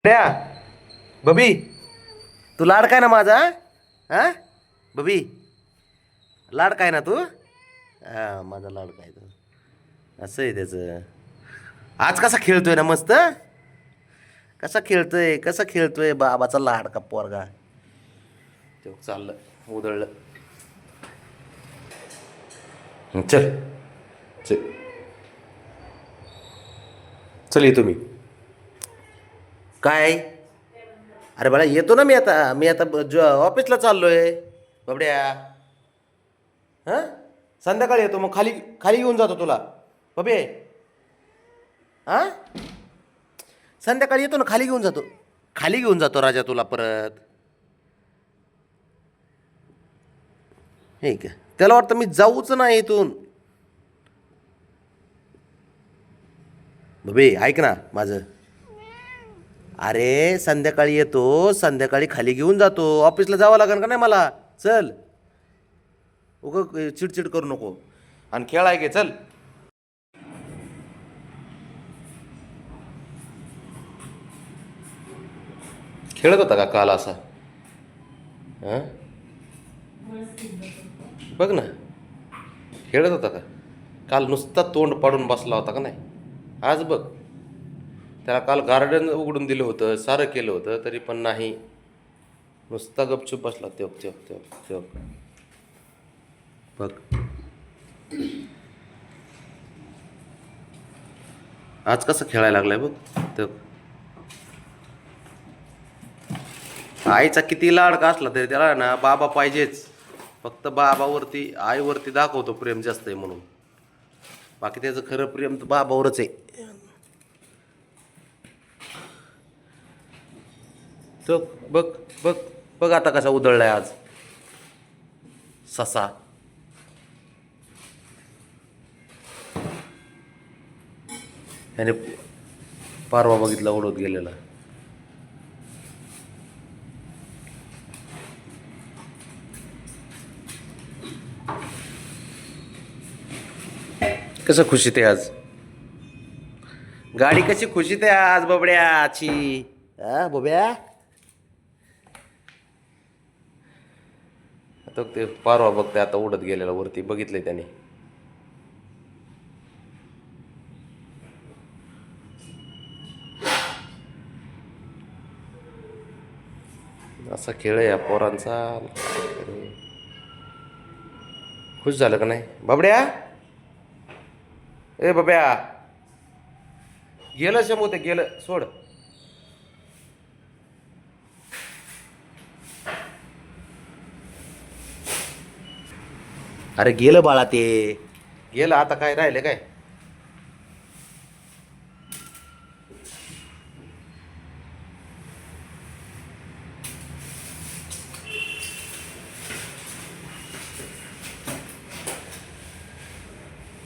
त्या बबी, तू लाडका ना माझा? हा बबी, लाडका आहे ना तू? हा, माझा लाडका आहे तू. असं आहे त्याचं. आज कसा खेळतोय ना मस्त. कसा खेळतोय, कसा खेळतोय बाबाचा लाडका पोरगा. तो चाललं, उधळलं. चल चल चल, येतो मी. काय? अरे बाळा, येतो ना मी आता ऑफिसला चाललोय बाबड्या. हां, संध्याकाळी येतो मग. खाली खाली घेऊन जातो तुला बबे. हां, संध्याकाळी येतो ना, खाली घेऊन जातो. खाली घेऊन जातो राजा तुला परत. हे का, त्याला वाटतं मी जाऊच नाही इथून. बबे ऐक ना माझं. अरे संध्याकाळी येतो, संध्याकाळी खाली घेऊन जातो. ऑफिसला जावं लागेल का नाही मला? चल, चिडचिड करू नको. आणि खेळाय घे, चल. खेळत होता का काल असा? हां, बघ ना, खेळत होता का काल? नुसता तोंड पाडून बसला होता का नाही? आज बघ, त्याला काल गार्डन उघडून दिलं होतं, सारं केलं होतं, तरी पण नाही. नुसता गपचूप बसला. तेव्हा तेव्हा तेव्हा तेव्हा बघ, आज कसं खेळायला लागलाय बघ. तेव्हा आईचा किती लाडका असला तरी त्याला ना बाबा पाहिजेच. फक्त बाबावरती, आईवरती दाखवतो प्रेम जास्त आहे म्हणून. बाकी त्याचं खरं प्रेम तर बाबावरच आहे. तो बघ, बघ, बघ आता कसा उधळलाय आज ससा. त्याने पारवा बघितला उडत गेलेला. कसं खुशीत आहे आज. गाडी कशी खुशीत आहे आज बबड्याची. हा बब्या, आता ते पारवा बघते आता उडत गेलेला वरती, बघितलंय त्याने. असा खेळ आहे या पोरांचा. खुश झालं का नाही बाबड्या? ए बाब्या, गेलं शंभू, ते गेलं, सोड. अरे गेलं बाळा, ते गेलं. आता काय राहिलं काय?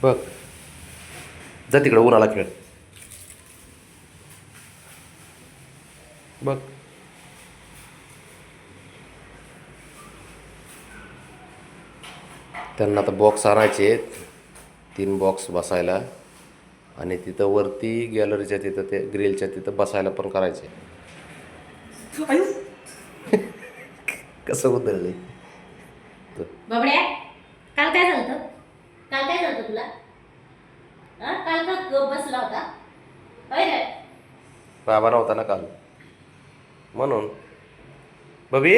बघ, जा तिकडं उन्हाला खेळ. बघ, त्यांना आता बॉक्स आणायचे आहेत, 3 बॉक्स बसायला. आणि तिथं वरती गॅलरीच्या तिथं ते ग्रिलच्या तिथं बसायला पण करायचे. कसं उतरले बाबड्या, काल काय झालं होतं? काल काय झालं होतं तुला? काल का गप बसला होता? होय रे. बाबा नव्हता ना काल म्हणून. बबी,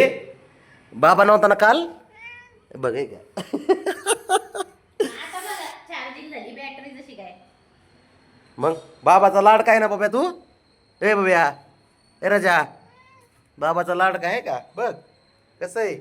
बाबा नव्हता ना काल. बघ हे का. आता बघा, चार्जिंग झाली बॅटरी जशी काय. मग बाबाचा लाडका आहे ना बाब्या तू. ए बब्या, ए राजा, बाबाचा लाडका आहे का? बघ कसं आहे.